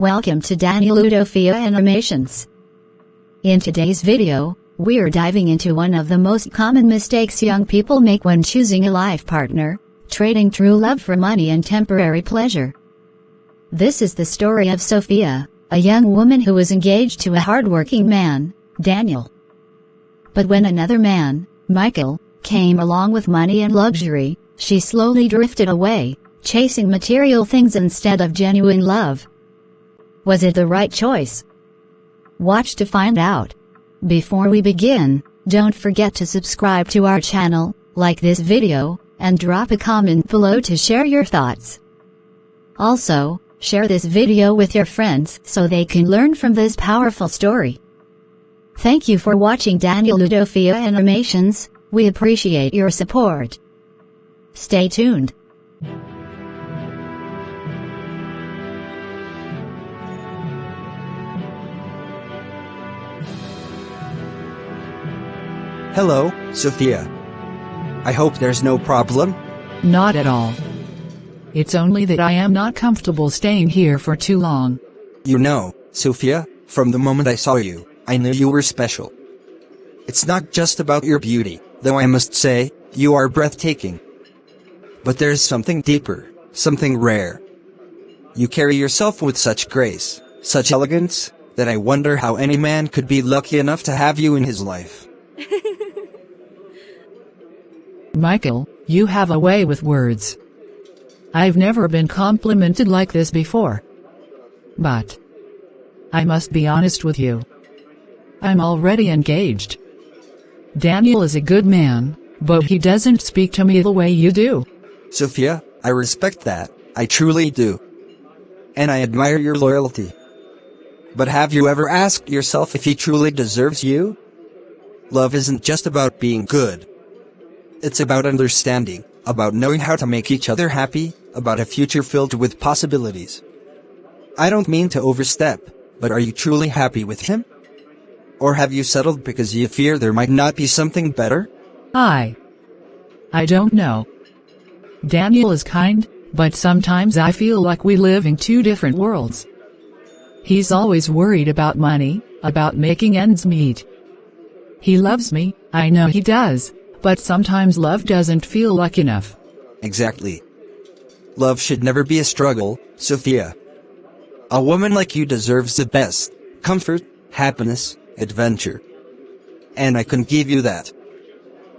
Welcome to Udofia Animations. In today's video, we're diving into one of the most common mistakes young people make when choosing a life partner, trading true love for money and temporary pleasure. This is the story of Sophia, a young woman who was engaged to a hardworking man, Daniel. But when another man, Michael, came along with money and luxury, she slowly drifted away, chasing material things instead of genuine love. Was it the right choice? Watch to find out. Before we begin, don't forget to subscribe to our channel, like this video, and drop a comment below to share your thoughts. Also, share this video with your friends so they can learn from this powerful story. Thank you for watching Udofia Animations. We appreciate your support. Stay tuned. Hello, Sophia. I hope there's no problem. Not at all. It's only that I am not comfortable staying here for too long. You know, Sophia, from the moment I saw you, I knew you were special. It's not just about your beauty, though I must say, you are breathtaking. But there's something deeper, something rare. You carry yourself with such grace, such elegance, that I wonder how any man could be lucky enough to have you in his life. Michael, you have a way with words. I've never been complimented like this before. But I must be honest with you. I'm already engaged. Daniel is a good man, but he doesn't speak to me the way you do. Sophia, I respect that, I truly do. And I admire your loyalty. But have you ever asked yourself if he truly deserves you? Love isn't just about being good. It's about understanding, about knowing how to make each other happy, about a future filled with possibilities. I don't mean to overstep, but are you truly happy with him? Or have you settled because you fear there might not be something better? I don't know. Daniel is kind, but sometimes I feel like we live in two different worlds. He's always worried about money, about making ends meet. He loves me, I know he does, but sometimes love doesn't feel like enough. Exactly. Love should never be a struggle, Sophia. A woman like you deserves the best: comfort, happiness, adventure. And I can give you that.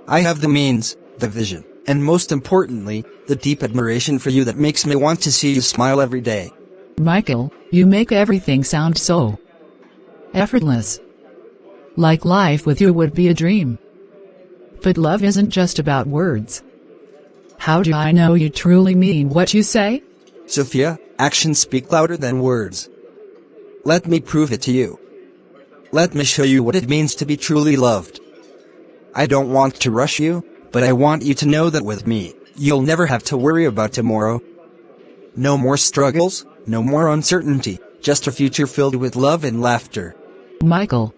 I have the means, the vision, and most importantly, the deep admiration for you that makes me want to see you smile every day. Michael, you make everything sound so effortless. Like life with you would be a dream. But love isn't just about words. How do I know you truly mean what you say? Sophia, actions speak louder than words. Let me prove it to you. Let me show you what it means to be truly loved. I don't want to rush you, but I want you to know that with me, you'll never have to worry about tomorrow. No more struggles, no more uncertainty, just a future filled with love and laughter. Michael,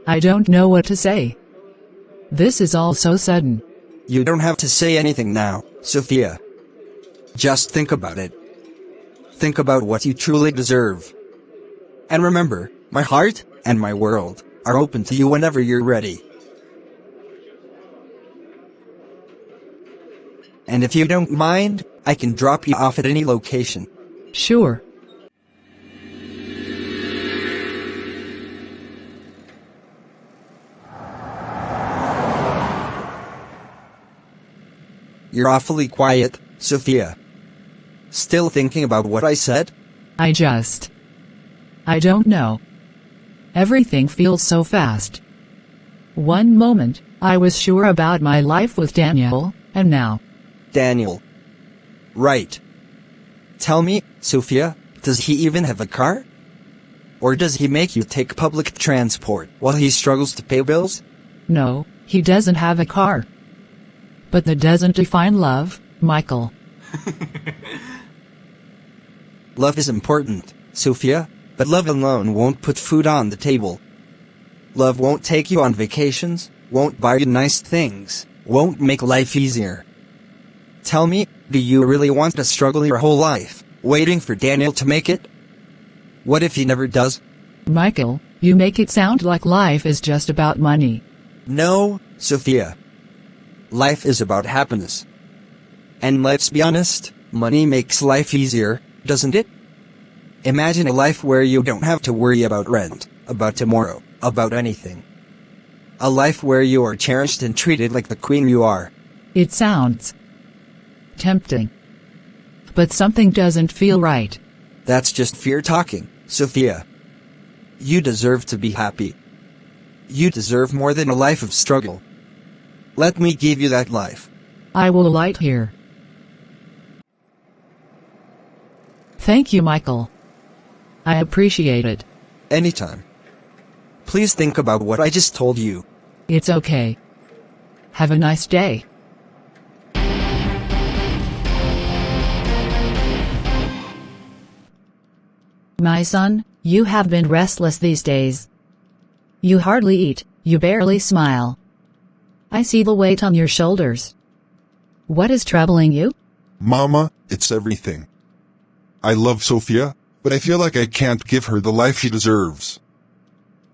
I don't know what to say. This is all so sudden. You don't have to say anything now, Sophia. Just think about it. Think about what you truly deserve. And remember, my heart and my world are open to you whenever you're ready. And if you don't mind, I can drop you off at any location. Sure. You're awfully quiet, Sophia. Still thinking about what I said? I don't know. Everything feels so fast. One moment, I was sure about my life with Daniel, and now. Daniel. Right. Tell me, Sophia, does he even have a car? Or does he make you take public transport while he struggles to pay bills? No, he doesn't have a car. But that doesn't define love, Michael. Love is important, Sophia, but love alone won't put food on the table. Love won't take you on vacations, won't buy you nice things, won't make life easier. Tell me, do you really want to struggle your whole life, waiting for Daniel to make it? What if he never does? Michael, you make it sound like life is just about money. No, Sophia. Life is about happiness. And let's be honest, money makes life easier, doesn't it? Imagine a life where you don't have to worry about rent, about tomorrow, about anything. A life where you are cherished and treated like the queen you are. It sounds tempting. But something doesn't feel right. That's just fear talking, Sophia. You deserve to be happy. You deserve more than a life of struggle. Let me give you that life. I will light here. Thank you, Michael. I appreciate it. Anytime. Please think about what I just told you. It's okay. Have a nice day. My son, you have been restless these days. You hardly eat, you barely smile. I see the weight on your shoulders. What is troubling you? Mama, it's everything. I love Sophia, but I feel like I can't give her the life she deserves.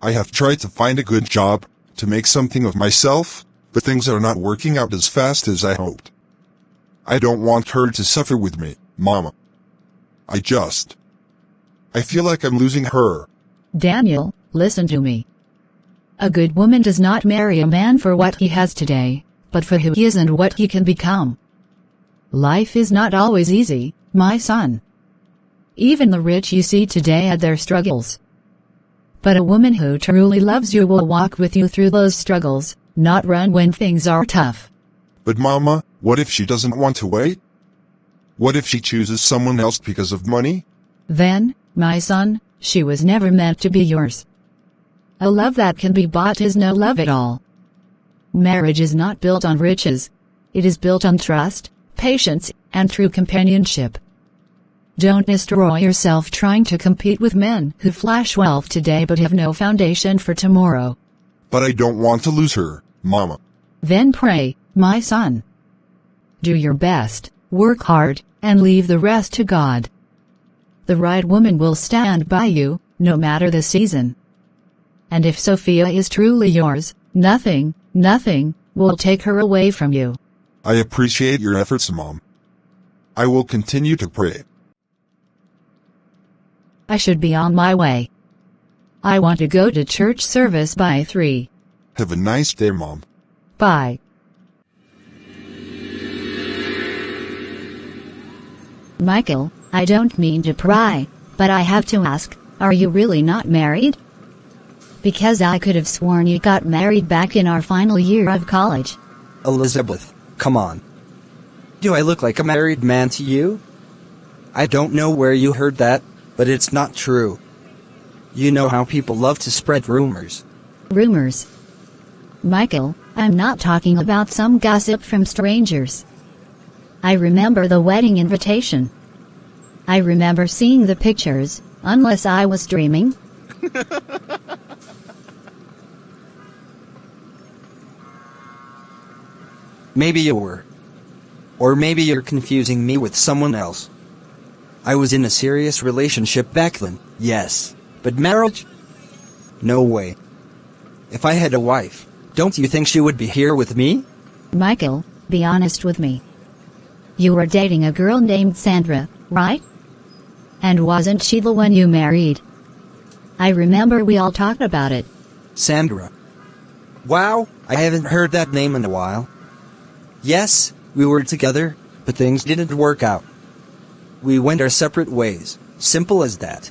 I have tried to find a good job, to make something of myself, but things are not working out as fast as I hoped. I don't want her to suffer with me, Mama. I feel like I'm losing her. Daniel, listen to me. A good woman does not marry a man for what he has today, but for who he is and what he can become. Life is not always easy, my son. Even the rich you see today had their struggles. But a woman who truly loves you will walk with you through those struggles, not run when things are tough. But Mama, what if she doesn't want to wait? What if she chooses someone else because of money? Then, my son, she was never meant to be yours. A love that can be bought is no love at all. Marriage is not built on riches. It is built on trust, patience, and true companionship. Don't destroy yourself trying to compete with men who flash wealth today but have no foundation for tomorrow. But I don't want to lose her, Mama. Then pray, my son. Do your best, work hard, and leave the rest to God. The right woman will stand by you, no matter the season. And if Sophia is truly yours, nothing will take her away from you. I appreciate your efforts, Mom. I will continue to pray. I should be on my way. I want to go to church service by 3. Have a nice day, Mom. Bye. Michael, I don't mean to pry, but I have to ask, are you really not married? Because I could have sworn you got married back in our final year of college. Elizabeth, come on. Do I look like a married man to you? I don't know where you heard that, but it's not true. You know how people love to spread rumors. Rumors. Michael, I'm not talking about some gossip from strangers. I remember the wedding invitation. I remember seeing the pictures, unless I was dreaming. Maybe you were. Or maybe you're confusing me with someone else. I was in a serious relationship back then, yes. But marriage? No way. If I had a wife, don't you think she would be here with me? Michael, be honest with me. You were dating a girl named Sandra, right? And wasn't she the one you married? I remember we all talked about it. Sandra. Wow, I haven't heard that name in a while. Yes, we were together, but things didn't work out. We went our separate ways, simple as that.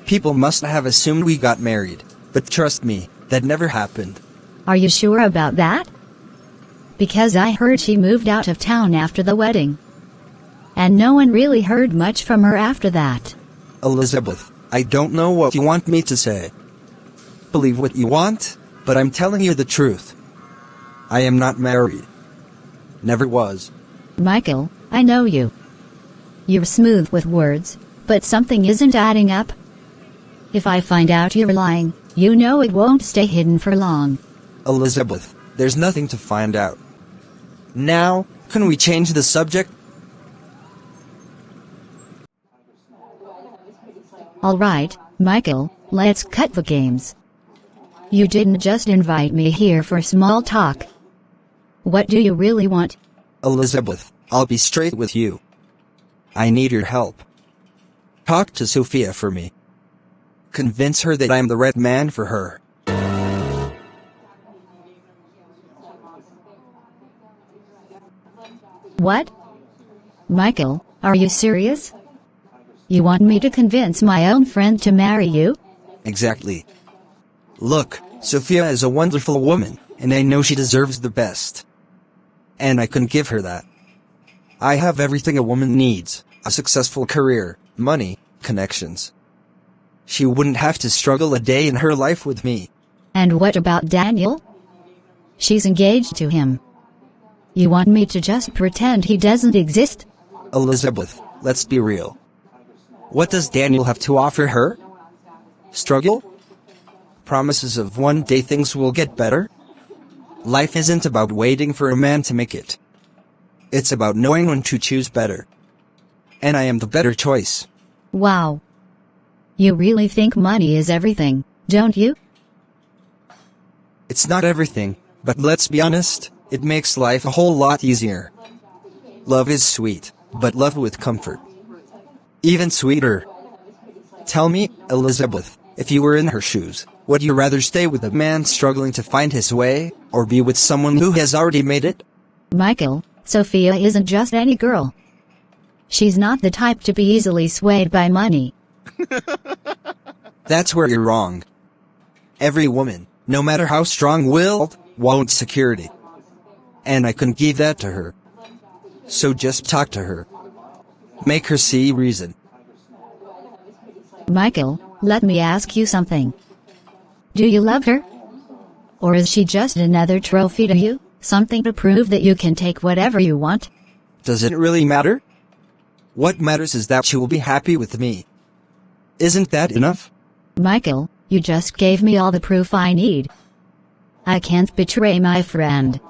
People must have assumed we got married, but trust me, that never happened. Are you sure about that? Because I heard she moved out of town after the wedding. And no one really heard much from her after that. Elizabeth, I don't know what you want me to say. Believe what you want, but I'm telling you the truth. I am not married. Never was. Michael, I know you. You're smooth with words, but something isn't adding up. If I find out you're lying, you know it won't stay hidden for long. Elizabeth, there's nothing to find out. Now, can we change the subject? Alright, Michael, let's cut the games. You didn't just invite me here for small talk. What do you really want? Elizabeth, I'll be straight with you. I need your help. Talk to Sophia for me. Convince her that I'm the right man for her. What? Michael, are you serious? You want me to convince my own friend to marry you? Exactly. Look, Sophia is a wonderful woman, and I know she deserves the best. And I can give her that. I have everything a woman needs: a successful career, money, connections. She wouldn't have to struggle a day in her life with me. And what about Daniel? She's engaged to him. You want me to just pretend he doesn't exist? Elizabeth, let's be real. What does Daniel have to offer her? Struggle? Promises of one day things will get better? Life isn't about waiting for a man to make it. It's about knowing when to choose better. And I am the better choice. Wow. You really think money is everything, don't you? It's not everything, but let's be honest, it makes life a whole lot easier. Love is sweet, but love with comfort. Even sweeter. Tell me, Elizabeth, if you were in her shoes, would you rather stay with a man struggling to find his way, or be with someone who has already made it? Michael, Sophia isn't just any girl. She's not the type to be easily swayed by money. That's where you're wrong. Every woman, no matter how strong-willed, wants security. And I can give that to her. So just talk to her. Make her see reason. Michael, let me ask you something. Do you love her? Or is she just another trophy to you, something to prove that you can take whatever you want? Does it really matter? What matters is that she will be happy with me. Isn't that enough? Michael, you just gave me all the proof I need. I can't betray my friend.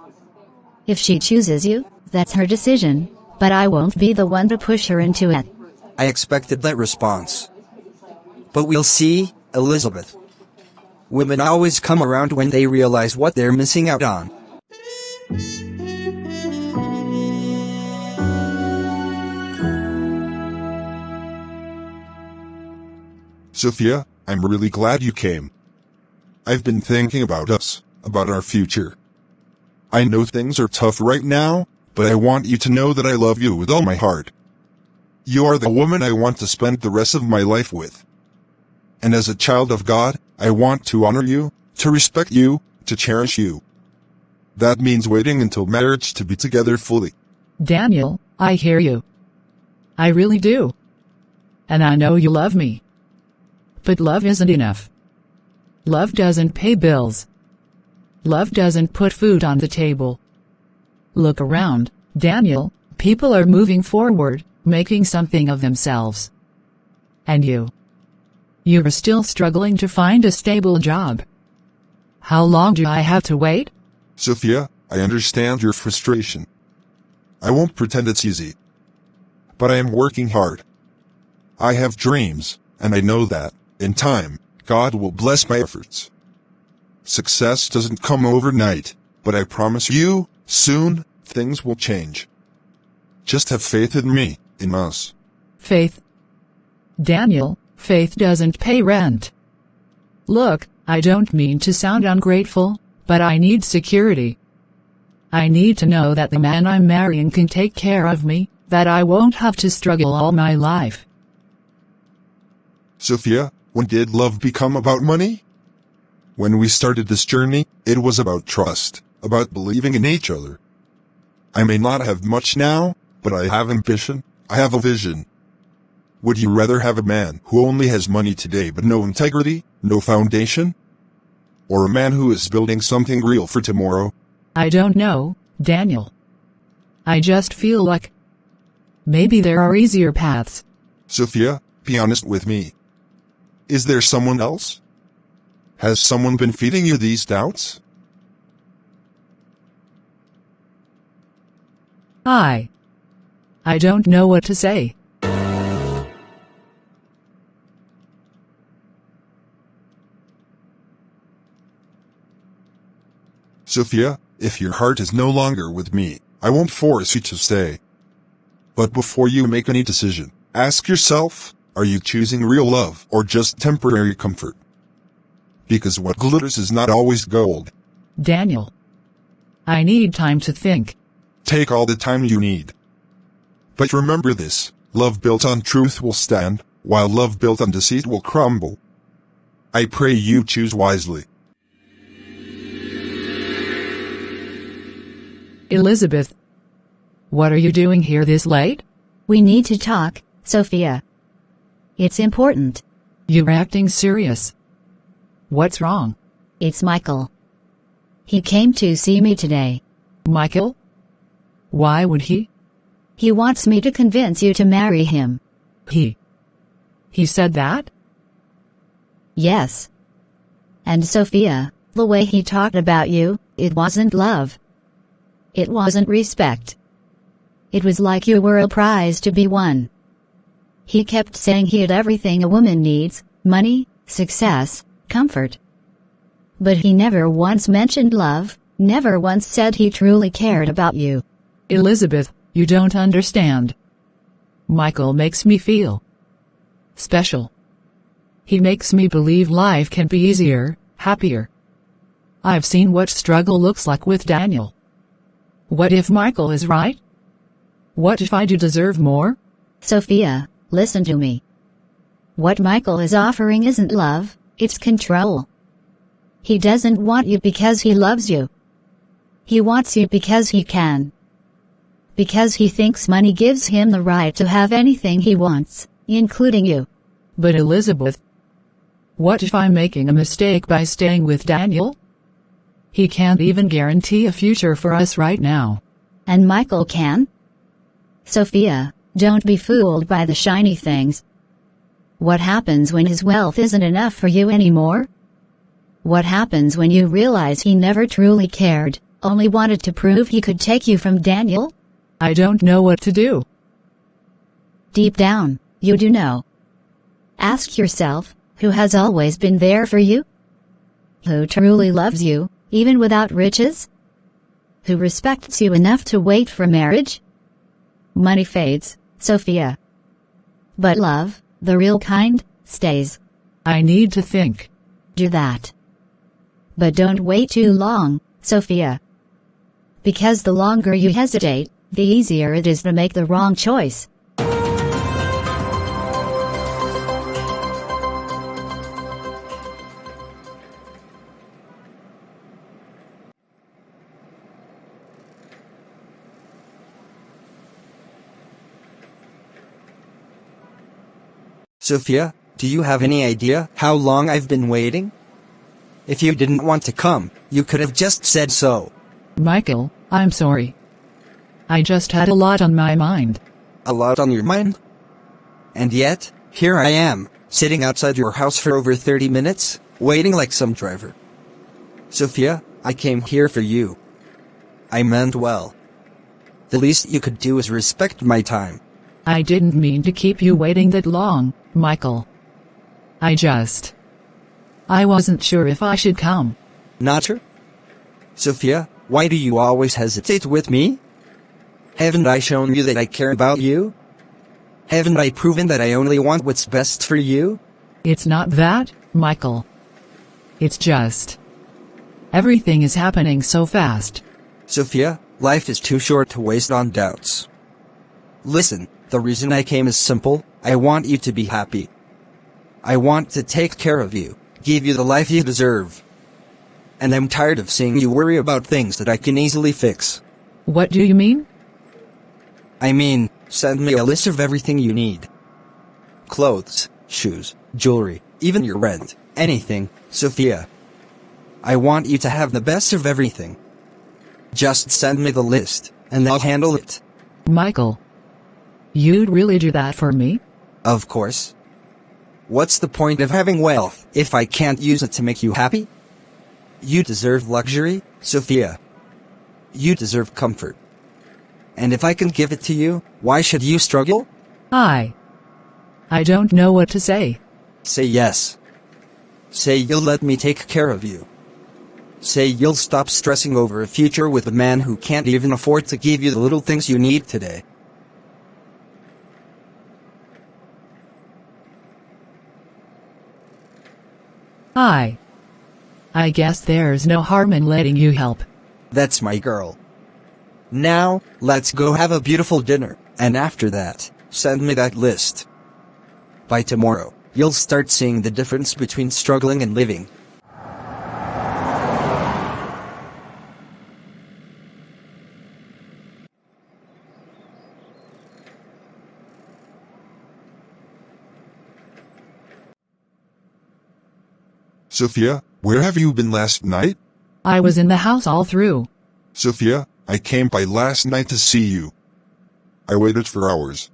If she chooses you, that's her decision, but I won't be the one to push her into it. I expected that response. But we'll see, Elizabeth. Women always come around when they realize what they're missing out on. Sophia, I'm really glad you came. I've been thinking about us, about our future. I know things are tough right now, but I want you to know that I love you with all my heart. You are the woman I want to spend the rest of my life with. And as a child of God, I want to honor you, to respect you, to cherish you. That means waiting until marriage to be together fully. Daniel, I hear you. I really do. And I know you love me. But love isn't enough. Love doesn't pay bills. Love doesn't put food on the table. Look around, Daniel, people are moving forward, making something of themselves. And you are still struggling to find a stable job. How long do I have to wait? Sophia, I understand your frustration. I won't pretend it's easy. But I am working hard. I have dreams, and I know that, in time, God will bless my efforts. Success doesn't come overnight, but I promise you, soon, things will change. Just have faith in me, in us. Faith. Daniel, faith doesn't pay rent. Look, I don't mean to sound ungrateful, but I need security. I need to know that the man I'm marrying can take care of me, that I won't have to struggle all my life. Sophia, when did love become about money? When we started this journey, it was about trust, about believing in each other. I may not have much now, but I have ambition, I have a vision. Would you rather have a man who only has money today but no integrity, no foundation? Or a man who is building something real for tomorrow? I don't know, Daniel. I just feel like maybe there are easier paths. Sophia, be honest with me. Is there someone else? Has someone been feeding you these doubts? I don't know what to say. Sophia, if your heart is no longer with me, I won't force you to stay. But before you make any decision, ask yourself, are you choosing real love or just temporary comfort? Because what glitters is not always gold. Daniel, I need time to think. Take all the time you need. But remember this, love built on truth will stand, while love built on deceit will crumble. I pray you choose wisely. Elizabeth, what are you doing here this late? We need to talk, Sophia. It's important. You're acting serious. What's wrong? It's Michael. He came to see me today. Michael? Why would he? He wants me to convince you to marry him. He said that? Yes. And Sophia, the way he talked about you, it wasn't love. It wasn't respect. It was like you were a prize to be won. He kept saying he had everything a woman needs, money, success, comfort. But he never once mentioned love, never once said he truly cared about you. Elizabeth, you don't understand. Michael makes me feel special. He makes me believe life can be easier, happier. I've seen what struggle looks like with Daniel. What if Michael is right? What if I do deserve more? Sophia, listen to me. What Michael is offering isn't love, it's control. He doesn't want you because he loves you. He wants you because he can. Because he thinks money gives him the right to have anything he wants, including you. But Elizabeth, what if I'm making a mistake by staying with Daniel? He can't even guarantee a future for us right now. And Michael can? Sophia, don't be fooled by the shiny things. What happens when his wealth isn't enough for you anymore? What happens when you realize he never truly cared, only wanted to prove he could take you from Daniel? I don't know what to do. Deep down, you do know. Ask yourself, who has always been there for you? Who truly loves you, even without riches? Who respects you enough to wait for marriage? Money fades, Sophia. But love, the real kind, stays. I need to think. Do that. But don't wait too long, Sophia. Because the longer you hesitate, the easier it is to make the wrong choice. Sophia, do you have any idea how long I've been waiting? If you didn't want to come, you could have just said so. Michael, I'm sorry. I just had a lot on my mind. A lot on your mind? And yet, here I am, sitting outside your house for over 30 minutes, waiting like some driver. Sophia, I came here for you. I meant well. The least you could do is respect my time. I didn't mean to keep you waiting that long, Michael. I wasn't sure if I should come. Not sure? Sophia, why do you always hesitate with me? Haven't I shown you that I care about you? Haven't I proven that I only want what's best for you? It's not that, Michael. It's just everything is happening so fast. Sophia, life is too short to waste on doubts. Listen, the reason I came is simple. I want you to be happy. I want to take care of you, give you the life you deserve. And I'm tired of seeing you worry about things that I can easily fix. What do you mean? I mean, send me a list of everything you need. Clothes, shoes, jewelry, even your rent, anything, Sophia. I want you to have the best of everything. Just send me the list, and I'll handle it. Michael, you'd really do that for me? Of course. What's the point of having wealth if I can't use it to make you happy? You deserve luxury, Sophia. You deserve comfort. And if I can give it to you, why should you struggle? I don't know what to say. Say yes. Say you'll let me take care of you. Say you'll stop stressing over a future with a man who can't even afford to give you the little things you need today. I guess there's no harm in letting you help. That's my girl. Now, let's go have a beautiful dinner, and after that, send me that list. By tomorrow, you'll start seeing the difference between struggling and living. Sophia, where have you been last night? I was in the house all through. Sophia, I came by last night to see you. I waited for hours.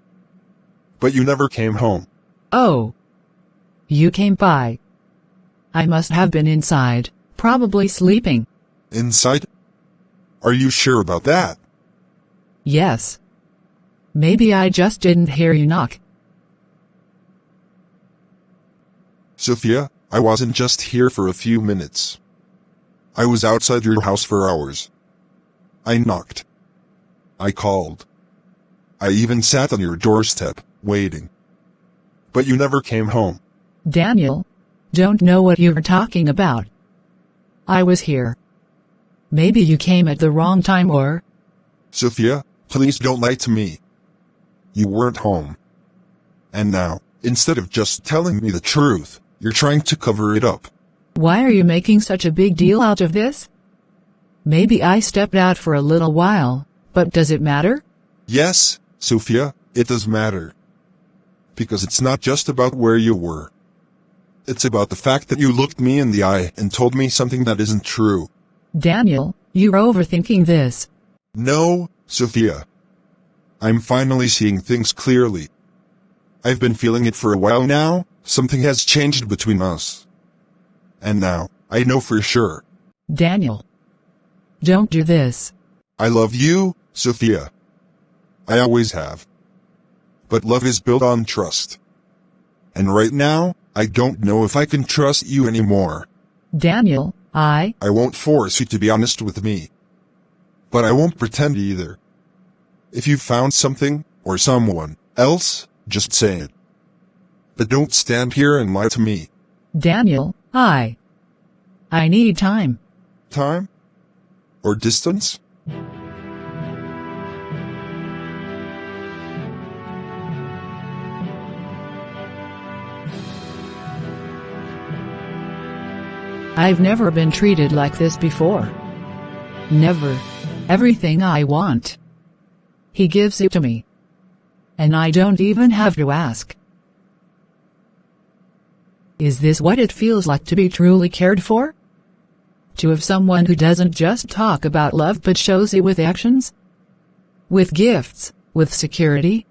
But you never came home. Oh. You came by. I must have been inside, probably sleeping. Inside? Are you sure about that? Yes. Maybe I just didn't hear you knock. Sophia, I wasn't just here for a few minutes. I was outside your house for hours. I knocked. I called. I even sat on your doorstep, waiting. But you never came home. Daniel, don't know what you're talking about. I was here. Maybe you came at the wrong time or... Sophia, please don't lie to me. You weren't home. And now, instead of just telling me the truth, you're trying to cover it up. Why are you making such a big deal out of this? Maybe I stepped out for a little while, but does it matter? Yes, Sophia, it does matter. Because it's not just about where you were. It's about the fact that you looked me in the eye and told me something that isn't true. Daniel, you're overthinking this. No, Sophia. I'm finally seeing things clearly. I've been feeling it for a while now. Something has changed between us. And now, I know for sure. Daniel. Don't do this. I love you, Sophia. I always have. But love is built on trust. And right now, I don't know if I can trust you anymore. Daniel, I won't force you to be honest with me. But I won't pretend either. If you found something, or someone else, just say it. But don't stand here and lie to me. Daniel, I need time. Time? Or distance? I've never been treated like this before. Never. Everything I want, he gives it to me. And I don't even have to ask. Is this what it feels like to be truly cared for? To have someone who doesn't just talk about love but shows it with actions? With gifts, with security?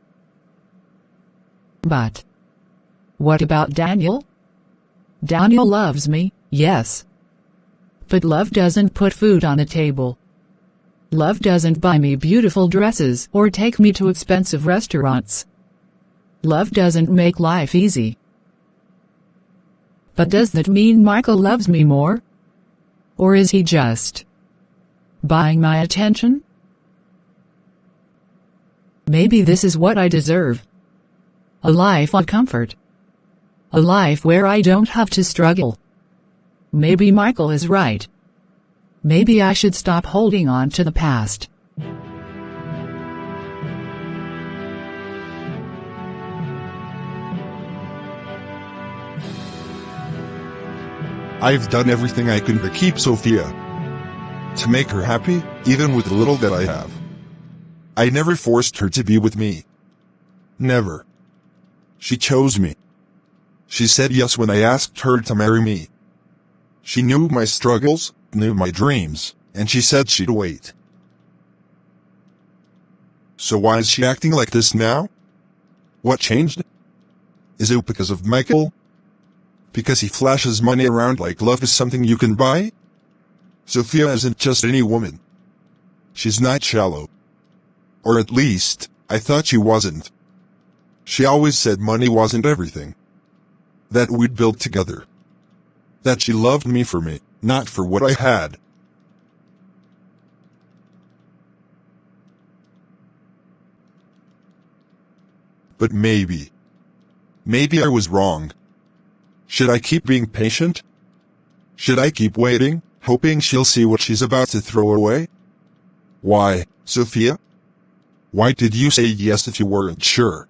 But what about Daniel? Daniel loves me, yes. But love doesn't put food on the table. Love doesn't buy me beautiful dresses or take me to expensive restaurants. Love doesn't make life easy. But does that mean Michael loves me more? Or is he just buying my attention? Maybe this is what I deserve. A life of comfort. A life where I don't have to struggle. Maybe Michael is right. Maybe I should stop holding on to the past. I've done everything I can to keep Sophia. To make her happy, even with the little that I have. I never forced her to be with me. Never. She chose me. She said yes when I asked her to marry me. She knew my struggles, knew my dreams, and she said she'd wait. So why is she acting like this now? What changed? Is it because of Michael? Because he flashes money around like love is something you can buy? Sophia isn't just any woman. She's not shallow. Or at least, I thought she wasn't. She always said money wasn't everything. That we'd build together. That she loved me for me, not for what I had, But maybe I was wrong. Should I keep being patient? Should I keep waiting, hoping she'll see what she's about to throw away? Why, Sophia? Why did you say yes if you weren't sure?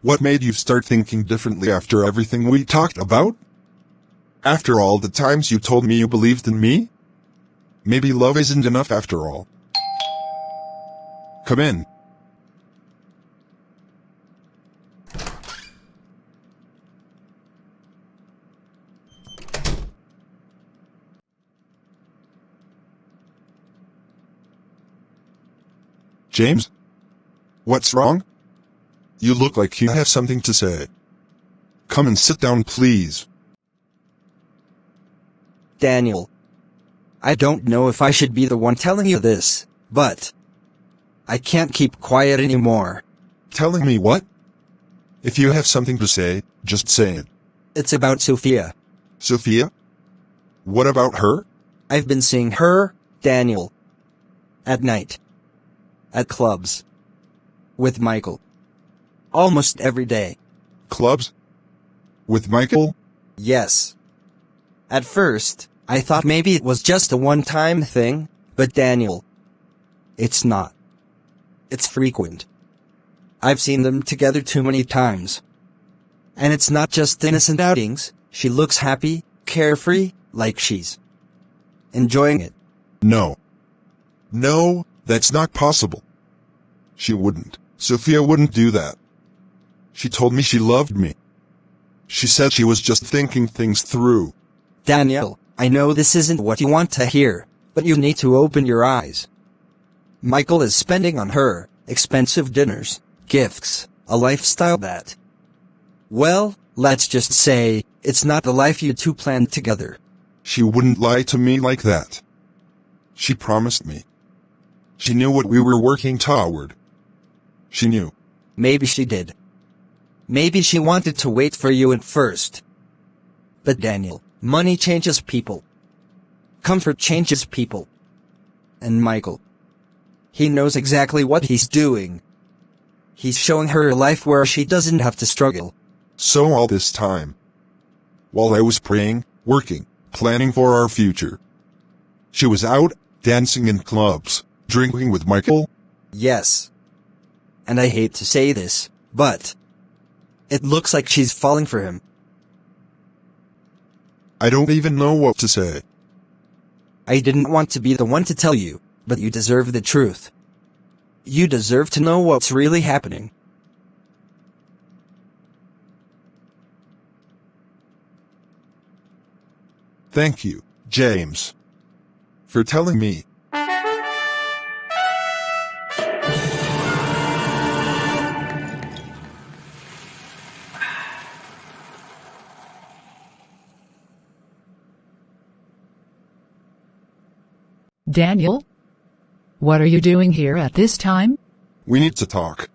What made you start thinking differently after everything we talked about? After all the times you told me you believed in me? Maybe love isn't enough after all. Come in. James? What's wrong? You look like you have something to say. Come and sit down, please. Daniel. I don't know if I should be the one telling you this, but I can't keep quiet anymore. Telling me what? If you have something to say, just say it. It's about Sophia. Sophia? What about her? I've been seeing her, Daniel. At night. At clubs. With Michael. Almost every day. Clubs? With Michael? Yes. At first, I thought maybe it was just a one-time thing, but Daniel. It's not. It's frequent. I've seen them together too many times. And it's not just innocent outings, she looks happy, carefree, like she's enjoying it. No. No, that's not possible. She wouldn't. Sophia wouldn't do that. She told me she loved me. She said she was just thinking things through. Daniel, I know this isn't what you want to hear, but you need to open your eyes. Michael is spending on her expensive dinners, gifts, a lifestyle that, well, let's just say, it's not the life you two planned together. She wouldn't lie to me like that. She promised me. She knew what we were working toward. She knew. Maybe she did. Maybe she wanted to wait for you at first. But Daniel, money changes people. Comfort changes people. And Michael, he knows exactly what he's doing. He's showing her a life where she doesn't have to struggle. So all this time, while I was praying, working, planning for our future, she was out, dancing in clubs, drinking with Michael? Yes. And I hate to say this, but it looks like she's falling for him. I don't even know what to say. I didn't want to be the one to tell you, but you deserve the truth. You deserve to know what's really happening. Thank you, James, for telling me. Daniel? What are you doing here at this time? We need to talk.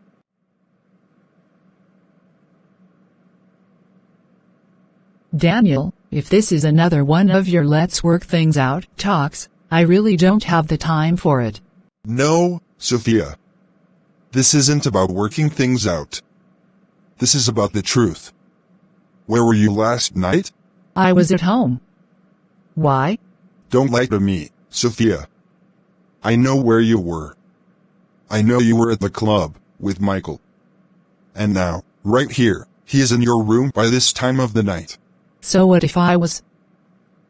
Daniel, if this is another one of your let's work things out talks, I really don't have the time for it. No, Sophia. This isn't about working things out. This is about the truth. Where were you last night? I was at home. Why? Don't lie to me, Sophia. I know where you were. I know you were at the club, with Michael. And now, right here, he is in your room by this time of the night. So what if I was?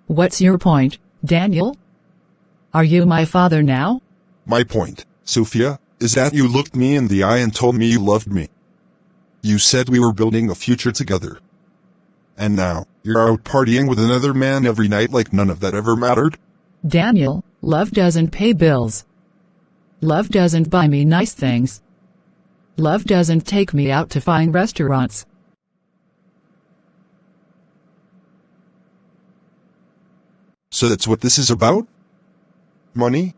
What's your point, Daniel? Are you my father now? My point, Sophia, is that you looked me in the eye and told me you loved me. You said we were building a future together. And now, you're out partying with another man every night like none of that ever mattered? Daniel, love doesn't pay bills. Love doesn't buy me nice things. Love doesn't take me out to fine restaurants. So that's what this is about? Money?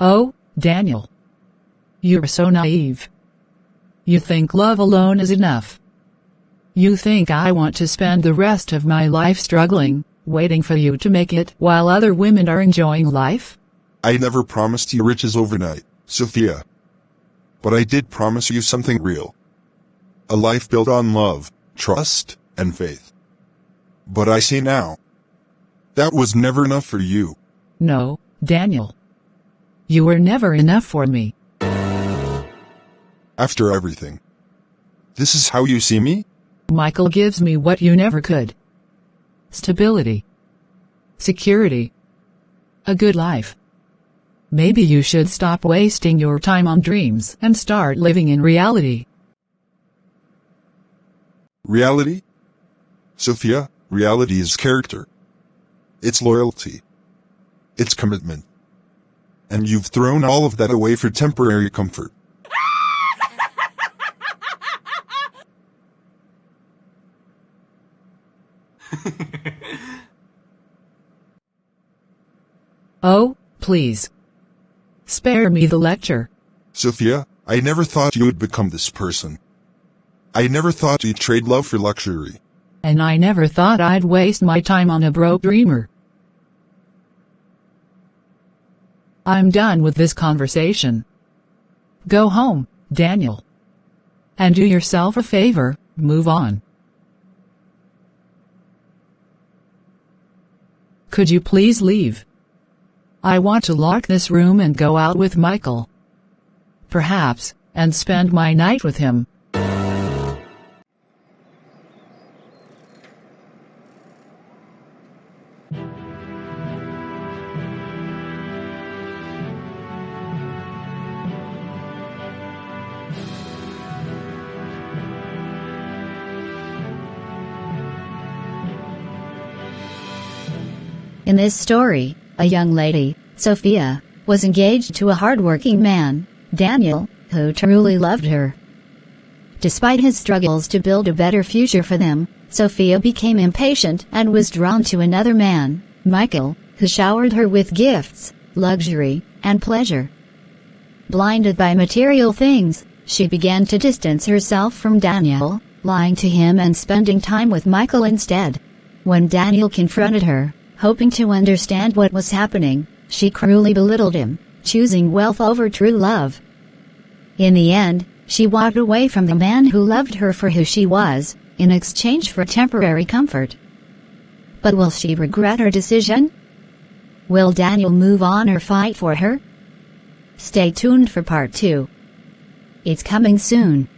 Oh, Daniel. You're so naive. You think love alone is enough. You think I want to spend the rest of my life struggling, waiting for you to make it while other women are enjoying life? I never promised you riches overnight, Sophia. But I did promise you something real. A life built on love, trust, and faith. But I see now. That was never enough for you. No, Daniel. You were never enough for me. After everything. This is how you see me? Michael gives me what you never could. Stability. Security. A good life. Maybe you should stop wasting your time on dreams and start living in reality. Reality? Sophia, reality is character. It's loyalty. It's commitment. And you've thrown all of that away for temporary comfort. Oh, please. Spare me the lecture. Sophia, I never thought you would become this person. I never thought you'd trade love for luxury. And I never thought I'd waste my time on a broke dreamer. I'm done with this conversation. Go home, Daniel. And do yourself a favor, move on. Could you please leave? I want to lock this room and go out with Michael. Perhaps, and spend my night with him. In this story, a young lady, Sophia, was engaged to a hardworking man, Daniel, who truly loved her. Despite his struggles to build a better future for them, Sophia became impatient and was drawn to another man, Michael, who showered her with gifts, luxury, and pleasure. Blinded by material things, she began to distance herself from Daniel, lying to him and spending time with Michael instead. When Daniel confronted her, hoping to understand what was happening, she cruelly belittled him, choosing wealth over true love. In the end, she walked away from the man who loved her for who she was, in exchange for temporary comfort. But will she regret her decision? Will Daniel move on or fight for her? Stay tuned for part 2. It's coming soon.